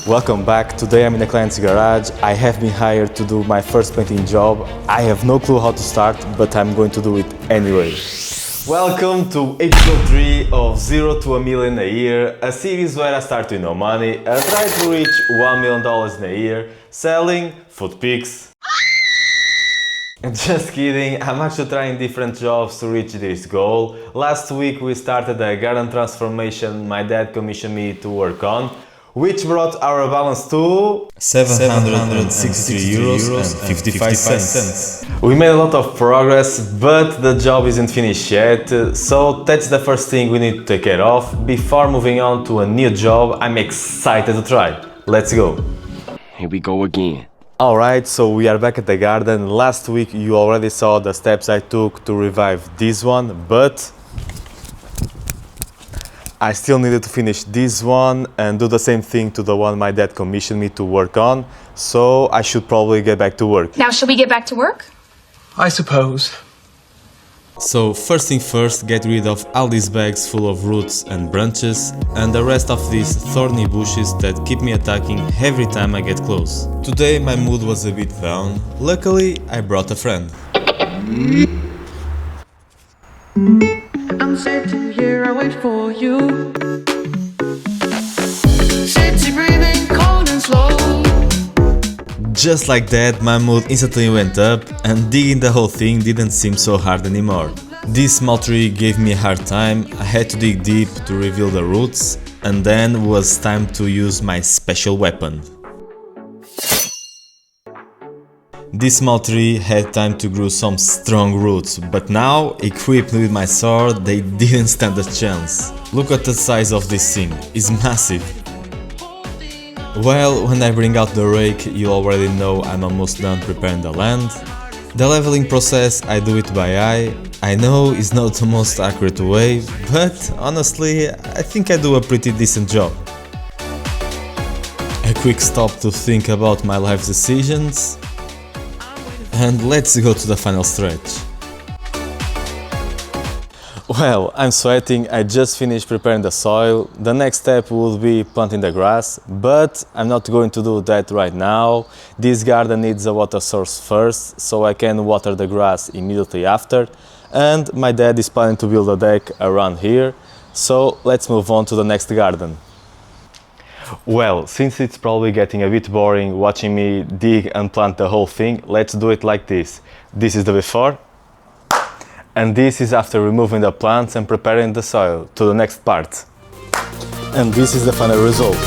Welcome back. Today I'm in a client's garage. I have been hired to do my first painting job. I have no clue how to start, but I'm going to do it anyway. Welcome to episode 3 of 0 to a Million a Year, a series where I start with no money and try to reach $1 million in a year selling food pics. Just kidding, I'm actually trying different jobs to reach this goal. Last week we started a garden transformation my dad commissioned me to work on, which brought our balance to €763.55. We made a lot of progress, but the job isn't finished yet, so that's the first thing we need to take care of. Before moving on to a new job I'm excited to try. Let's go! Here we go again. Alright, so we are back at the garden. Last week you already saw the steps I took to revive this one, but I still needed to finish this one and do the same thing to the one my dad commissioned me to work on, so I should probably get back to work. Now, shall we get back to work? I suppose. So first thing first, get rid of all these bags full of roots and branches and the rest of these thorny bushes that keep me attacking every time I get close. Today my mood was a bit down. Luckily I brought a friend. I'm sitting here, I wait for you. City breathing, cold and slow. Just like that, my mood instantly went up and digging the whole thing didn't seem so hard anymore. This small tree gave me a hard time, I had to dig deep to reveal the roots, and then was time to use my special weapon. This small tree had time to grow some strong roots, but now, equipped with my sword, they didn't stand a chance. Look at the size of this thing, it's massive. Well, when I bring out the rake, you already know I'm almost done preparing the land. The leveling process, I do it by eye. I know it's not the most accurate way, but honestly, I think I do a pretty decent job. A quick stop to think about my life decisions. And let's go to the final stretch. Well, I'm sweating, I just finished preparing the soil. The next step will be planting the grass, but I'm not going to do that right now. This garden needs a water source first, so I can water the grass immediately after. And my dad is planning to build a deck around here, so let's move on to the next garden. Well, since it's probably getting a bit boring watching me dig and plant the whole thing, let's do it like this. This is the before. And this is after removing the plants and preparing the soil to the next part. And this is the final result.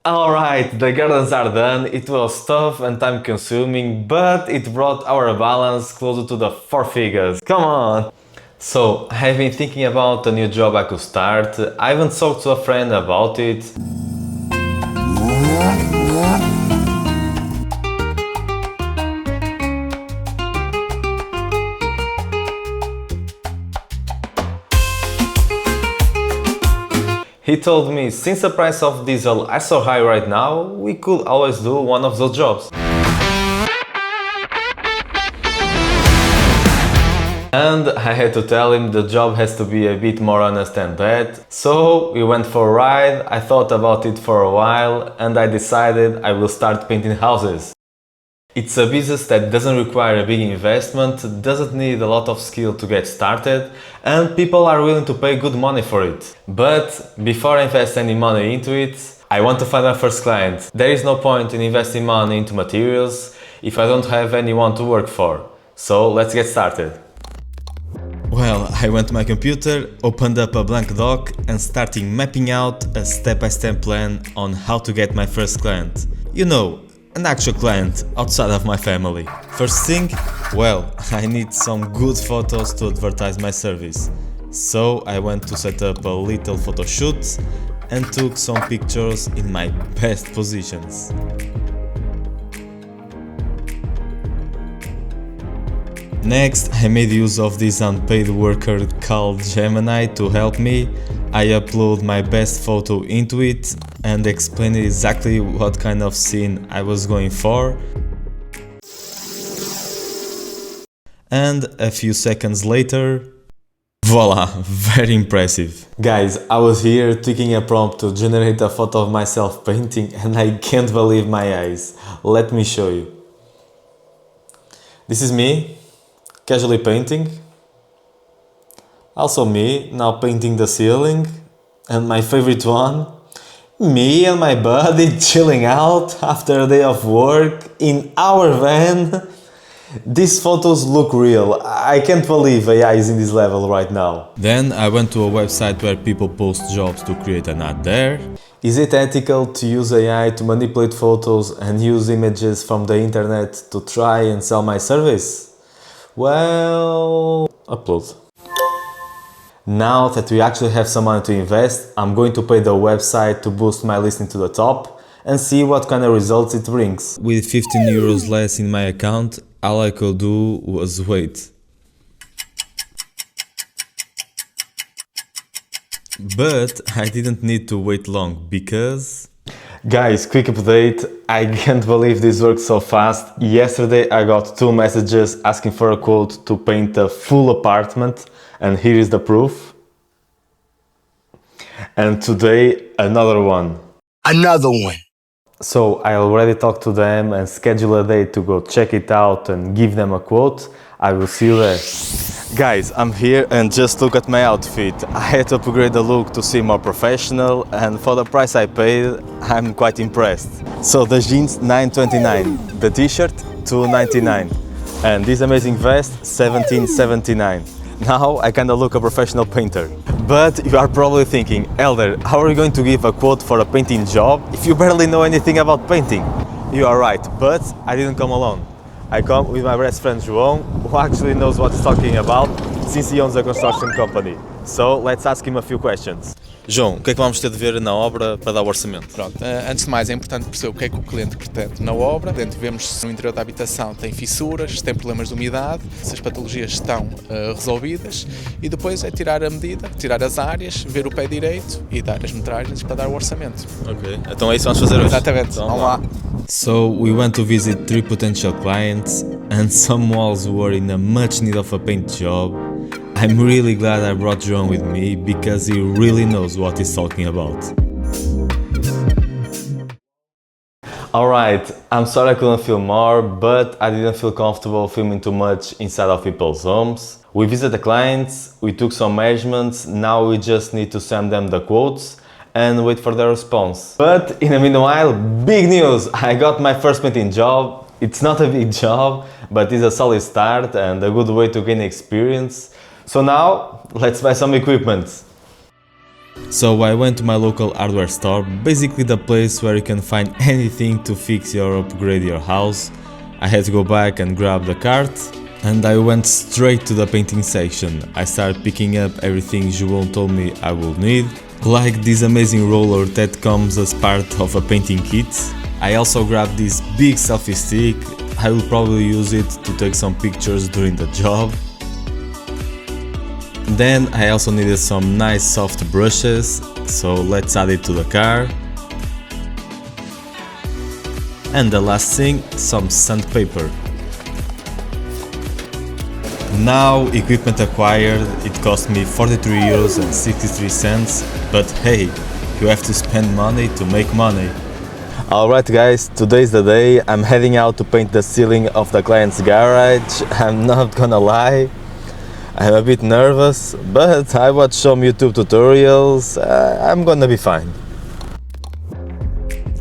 Alright, the gardens are done. It was tough and time consuming, but it brought our balance closer to the 4 figures. Come on! So, I've been thinking about a new job I could start. I even talked to a friend about it. He told me, since the price of diesel is so high right now, we could always do one of those jobs. And I had to tell him the job has to be a bit more honest than that. So we went for a ride, I thought about it for a while, and I decided I will start painting houses. It's a business that doesn't require a big investment, doesn't need a lot of skill to get started, and people are willing to pay good money for it. But before I invest any money into it, I want to find my first client. There is no point in investing money into materials if I don't have anyone to work for. So let's get started. Well, I went to my computer, opened up a blank doc and started mapping out a step-by-step plan on how to get my first client. You know, an actual client outside of my family. First thing, well, I need some good photos to advertise my service. So I went to set up a little photo shoot and took some pictures in my best positions. Next, I made use of this unpaid worker called Gemini to help me. I upload my best photo into it and explain exactly what kind of scene I was going for. And a few seconds later, voila, very impressive. Guys, I was here taking a prompt to generate a photo of myself painting and I can't believe my eyes. Let me show you. This is me, casually painting. Also me, now painting the ceiling. And my favorite one, me and my buddy chilling out after a day of work in our van. These photos look real. I can't believe AI is in this level right now. Then I went to a website where people post jobs to create an ad there. Is it ethical to use AI to manipulate photos and use images from the internet to try and sell my service? Well, upload. Now that we actually have some money to invest, I'm going to pay the website to boost my listing to the top and see what kind of results it brings. With 15 euros less in my account, all I could do was wait. But I didn't need to wait long because... Guys, quick update, I can't believe this worked so fast. Yesterday I got 2 messages asking for a quote to paint a full apartment, and here is the proof. And today another one. Another one. So I already talked to them and scheduled a day to go check it out and give them a quote. I will see you there. Guys, I'm here and just look at my outfit. I had to upgrade the look to seem more professional, and for the price I paid, I'm quite impressed. So the jeans $9.29, the t-shirt $2.99, and this amazing vest $17.79. Now I kinda look a professional painter. But you are probably thinking, Elder, how are you going to give a quote for a painting job if you barely know anything about painting? You are right, but I didn't come alone. I come with my best friend João, who actually knows what he's talking about since he owns a construction company. So let's ask him a few questions. João, o que é que vamos ter de ver na obra para dar o orçamento? Pronto, antes de mais é importante perceber o que é que o cliente pretende na obra. Dentro vemos se no interior da habitação tem fissuras, se tem problemas de umidade, se as patologias estão resolvidas, e depois é tirar a medida, tirar as áreas, ver o pé direito e dar as metragens para dar o orçamento. Ok, então é isso que vamos fazer hoje. Exatamente, Então, vamos lá. So we went to visit 3 potential clients and some walls were in a much need of a paint job. I'm really glad I brought João with me because he really knows what he's talking about. Alright, I'm sorry I couldn't film more, but I didn't feel comfortable filming too much inside of people's homes. We visited the clients, we took some measurements, now we just need to send them the quotes and wait for their response. But in the meanwhile, big news! I got my first painting job. It's not a big job, but it's a solid start and a good way to gain experience. So now, let's buy some equipment. So I went to my local hardware store, basically the place where you can find anything to fix or upgrade your house. I had to go back and grab the cart, and I went straight to the painting section. I started picking up everything João told me I will need, like this amazing roller that comes as part of a painting kit. I also grabbed this big selfie stick. I will probably use it to take some pictures during the job. Then I also needed some nice soft brushes, so let's add it to the car. And the last thing, some sandpaper. Now, equipment acquired, it cost me 43 euros and 63 cents, but hey, you have to spend money to make money. Alright guys, today's the day. I'm heading out to paint the ceiling of the client's garage. I'm not gonna lie, I'm a bit nervous, but I watched some YouTube tutorials. I'm gonna be fine.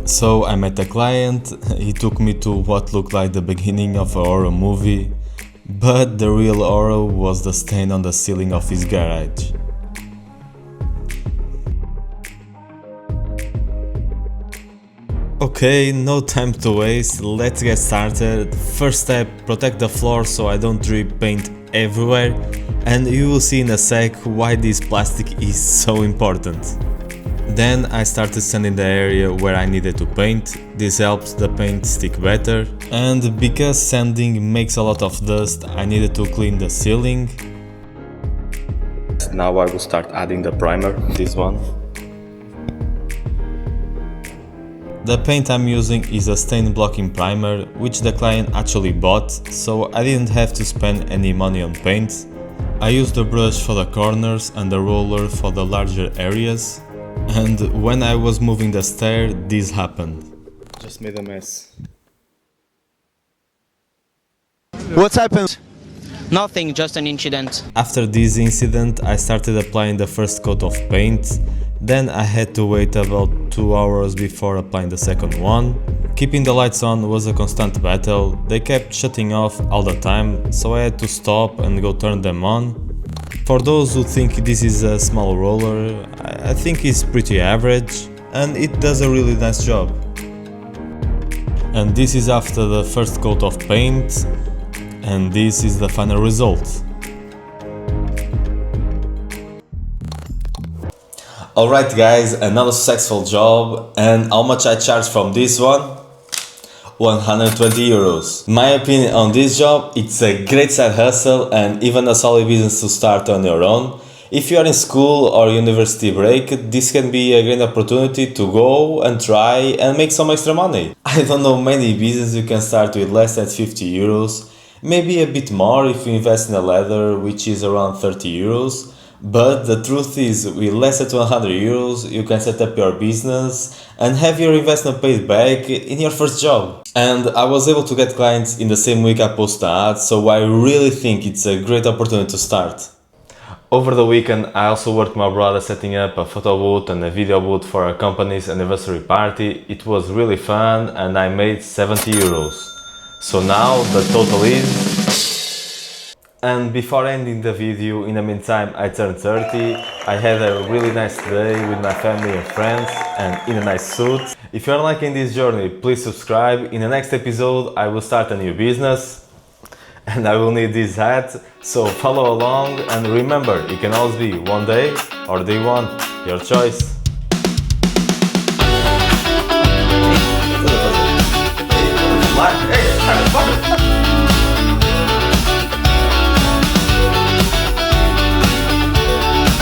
So I met a client, he took me to what looked like the beginning of a horror movie, but the real horror was the stain on the ceiling of his garage. Okay, no time to waste, let's get started. First step, protect the floor so I don't drip paint everywhere, and you will see in a sec why this plastic is so important. Then I started sanding the area where I needed to paint. This helps the paint stick better, and because sanding makes a lot of dust, I needed to clean the ceiling. Now I will start adding the primer, this one. The paint I'm using is a stain blocking primer, which the client actually bought, so I didn't have to spend any money on paint. I used the brush for the corners and the roller for the larger areas, and when I was moving the stair, this happened. Just made a mess. What's happened? Nothing, just an incident. After this incident, I started applying the first coat of paint, then I had to wait about 2 hours before applying the second one. Keeping the lights on was a constant battle, they kept shutting off all the time, so I had to stop and go turn them on. For those who think this is a small roller, I think it's pretty average, and it does a really nice job. And this is after the first coat of paint, and this is the final result. Alright guys, another successful job, and how much I charge from this one? 120 euros. My opinion on this job, it's a great side hustle and even a solid business to start on your own. If you are in school or university break, this can be a great opportunity to go and try and make some extra money. I don't know many businesses you can start with less than 50 euros, maybe a bit more if you invest in a ladder, which is around 30 euros. But the truth is, with less than 100 euros, you can set up your business and have your investment paid back in your first job. And I was able to get clients in the same week I posted the ad, so I really think it's a great opportunity to start. Over the weekend, I also worked with my brother setting up a photo booth and a video booth for a company's anniversary party. It was really fun and I made 70 euros. So now the total is... And before ending the video, in the meantime I turned 30, I had a really nice day with my family and friends and in a nice suit. If you're liking this journey, please subscribe. In the next episode I will start a new business and I will need this hat, so follow along and remember, it can always be one day or day one, your choice.